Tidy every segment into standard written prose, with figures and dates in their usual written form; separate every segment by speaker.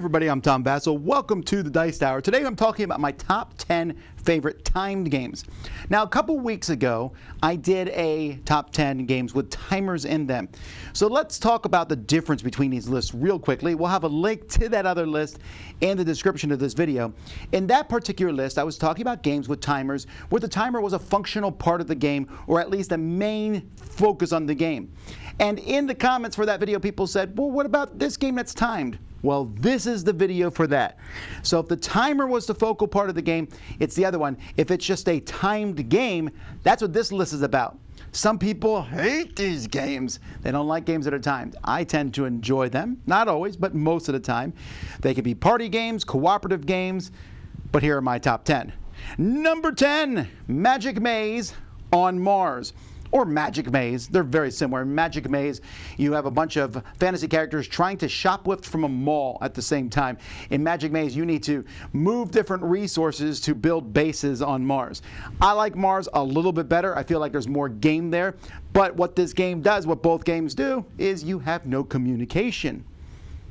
Speaker 1: everybody, I'm Tom Vasel. Welcome to the Dice Tower. Today I'm talking about my top 10 favorite timed games. Now, a couple weeks ago, I did a top 10 games with timers in them. So let's talk about the difference between these lists real quickly. We'll have a link to that other list in the description of this video. In that particular list, I was talking about games with timers where the timer was a functional part of the game, or at least a main focus on the game. And in the comments for that video, people said, well, what about this game that's timed? Well, this is the video for that. So if the timer was the focal part of the game, it's the other one. If it's just a timed game, that's what this list is about. Some people hate these games. They don't like games that are timed. I tend to enjoy them. Not always, but most of the time. They can be party games, cooperative games, but here are my top 10. Number 10, Magic Maze on Mars. Or Magic Maze. They're very similar. In Magic Maze, you have a bunch of fantasy characters trying to shoplift from a mall at the same time. In Magic Maze, you need to move different resources to build bases on Mars. I like Mars a little bit better. I feel like there's more game there. But what this game does, what both games do, is you have no communication.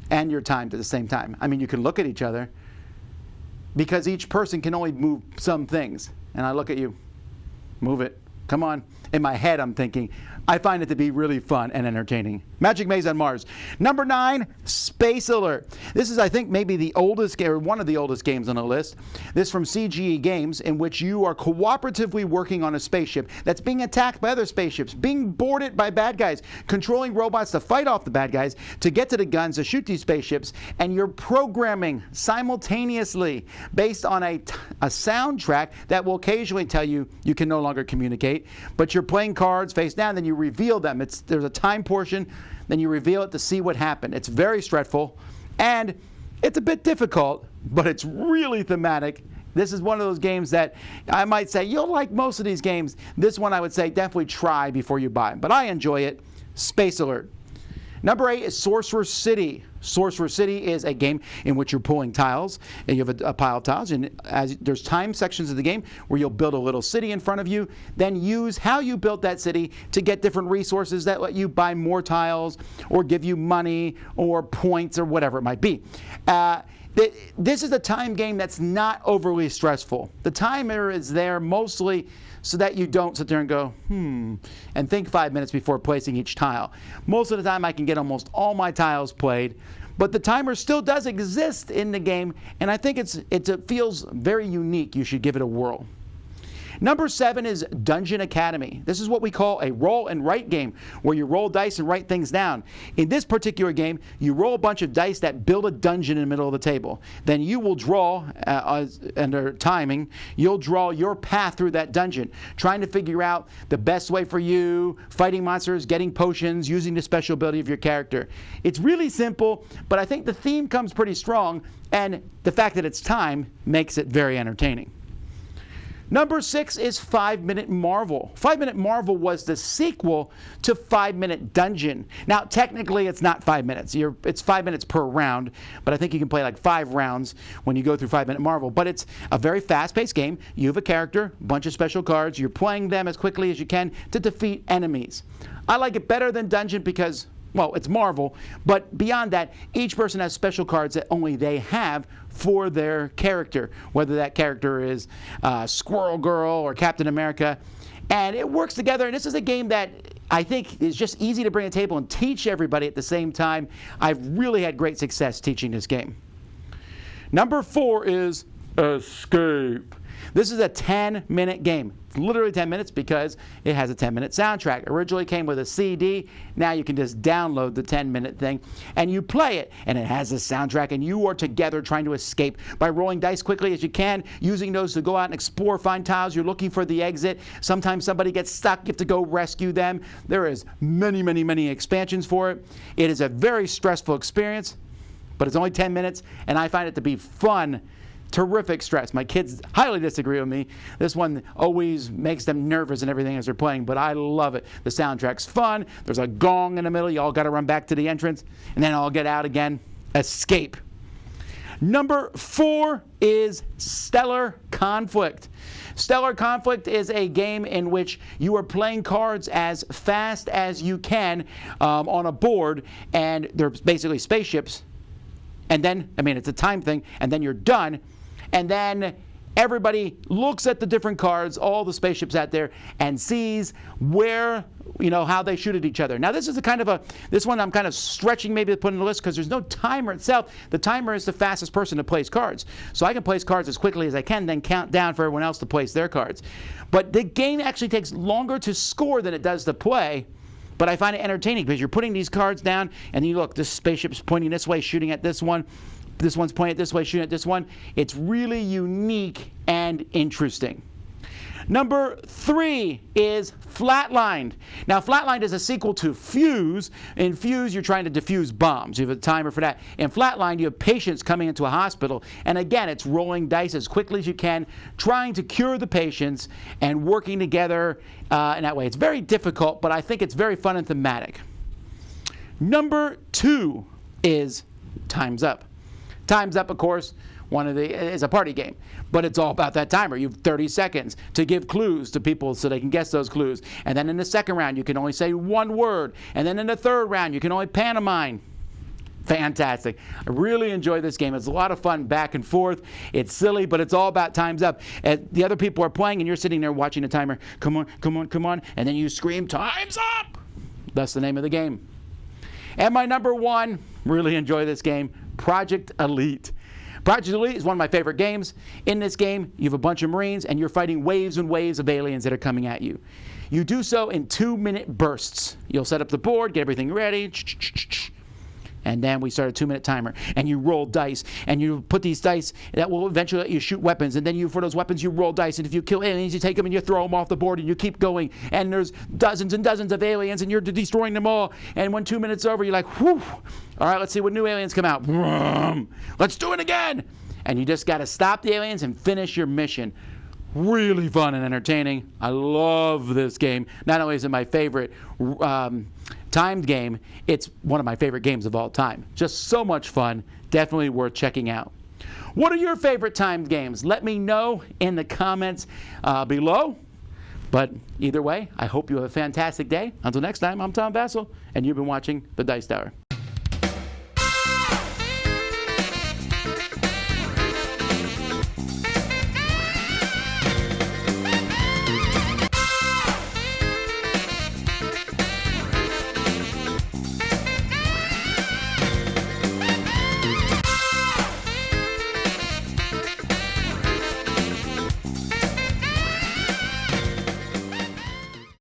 Speaker 1: And you're timed at the same time. I mean, you can look at each other because each person can only move some things. And I look at you, move it. Come on. In my head, I'm thinking, I find it to be really fun and entertaining. Magic Maze on Mars. Number 9, Space Alert. This is, I think, maybe the oldest, or one of the oldest games on the list. This is from CGE Games, in which you are cooperatively working on a spaceship that's being attacked by other spaceships, being boarded by bad guys, controlling robots to fight off the bad guys, to get to the guns to shoot these spaceships, and you're programming simultaneously based on a soundtrack that will occasionally tell you you can no longer communicate, but you're playing cards face down, then you reveal them. There's a time portion, then you reveal it to see what happened. It's very stressful, and it's a bit difficult, but it's really thematic. This is one of those games that I might say, you'll like most of these games. This one I would say definitely try before you buy them, but I enjoy it. Space Alert. Number 8 is Sorcerer City. Sorcerer City is a game in which you're pulling tiles, and you have a pile of tiles, and there's time sections of the game where you'll build a little city in front of you, then use how you built that city to get different resources that let you buy more tiles or give you money or points or whatever it might be. This is a time game that's not overly stressful. The timer is there mostly so that you don't sit there and go, and think 5 minutes before placing each tile. Most of the time I can get almost all my tiles played, but the timer still does exist in the game, and I think it feels very unique. You should give it a whirl. Number 7 is Dungeon Academy. This is what we call a roll and write game, where you roll dice and write things down. In this particular game, you roll a bunch of dice that build a dungeon in the middle of the table. Then you will draw, under timing, you'll draw your path through that dungeon, trying to figure out the best way for you, fighting monsters, getting potions, using the special ability of your character. It's really simple, but I think the theme comes pretty strong, and the fact that it's time makes it very entertaining. Number 6 is 5 Minute Marvel. 5 Minute Marvel was the sequel to 5 Minute Dungeon. Now, technically, it's not 5 minutes. It's 5 minutes per round, but I think you can play like 5 rounds when you go through 5 Minute Marvel. But it's a very fast-paced game. You have a character, a bunch of special cards. You're playing them as quickly as you can to defeat enemies. I like it better than Dungeon because, well, it's Marvel, but beyond that, each person has special cards that only they have for their character, whether that character is Squirrel Girl or Captain America, and it works together. And this is a game that I think is just easy to bring to the table and teach everybody at the same time. I've really had great success teaching this game. Number 4 is Escape. This is a 10-minute game. It's literally 10 minutes because it has a 10-minute soundtrack. Originally came with a CD. Now you can just download the 10-minute thing and you play it, and it has a soundtrack, and you are together trying to escape by rolling dice quickly as you can, using those to go out and explore, find tiles. You're looking for the exit. Sometimes somebody gets stuck. You have to go rescue them. There is many, many, many expansions for it. It is a very stressful experience, but it's only 10 minutes, and I find it to be fun. Terrific stress. My kids highly disagree with me. This one always makes them nervous and everything as they're playing, but I love it. The soundtrack's fun. There's a gong in the middle. You all got to run back to the entrance, and then I'll get out again. Escape. Number 4 is Stellar Conflict. Stellar Conflict is a game in which you are playing cards as fast as you can on a board, and they're basically spaceships. And then, I mean, it's a time thing, and then you're done. And then everybody looks at the different cards, all the spaceships out there, and sees where, how they shoot at each other. Now, this is this one I'm kind of stretching maybe to put in the list because there's no timer itself. The timer is the fastest person to place cards. So I can place cards as quickly as I can, then count down for everyone else to place their cards. But the game actually takes longer to score than it does to play. But I find it entertaining because you're putting these cards down, and you look, this spaceship's pointing this way, shooting at this one. This one's pointing this way, shooting at this one. It's really unique and interesting. Number 3 is Flatlined. Now, Flatlined is a sequel to Fuse. In Fuse, you're trying to defuse bombs. You have a timer for that. In Flatlined, you have patients coming into a hospital. And again, it's rolling dice as quickly as you can, trying to cure the patients and working together in that way. It's very difficult, but I think it's very fun and thematic. Number 2 is Time's Up. Time's Up, of course, is a party game, but it's all about that timer. You have 30 seconds to give clues to people so they can guess those clues. And then in the second round, you can only say one word. And then in the third round, you can only pantomime. Fantastic. I really enjoy this game. It's a lot of fun back and forth. It's silly, but it's all about Time's Up. The other people are playing, and you're sitting there watching the timer. Come on, come on, come on. And then you scream, Time's Up! That's the name of the game. And my number 1, really enjoy this game, Project Elite. Project Elite is one of my favorite games. In this game, you have a bunch of Marines, and you're fighting waves and waves of aliens that are coming at you. You do so in 2-minute bursts. You'll set up the board, get everything ready, and then we start a 2-minute timer. And you roll dice, and you put these dice that will eventually let you shoot weapons. And then for those weapons, you roll dice. And if you kill aliens, you take them and you throw them off the board, and you keep going. And there's dozens and dozens of aliens, and you're destroying them all. And when 2 minutes over, you're like, whew, all right, let's see what new aliens come out. Let's do it again. And you just got to stop the aliens and finish your mission. Really fun and entertaining. I love this game. Not only is it my favorite timed game, it's one of my favorite games of all time. Just so much fun. Definitely worth checking out. What are your favorite timed games? Let me know in the comments below. But either way, I hope you have a fantastic day. Until next time, I'm Tom Vasel, and you've been watching The Dice Tower.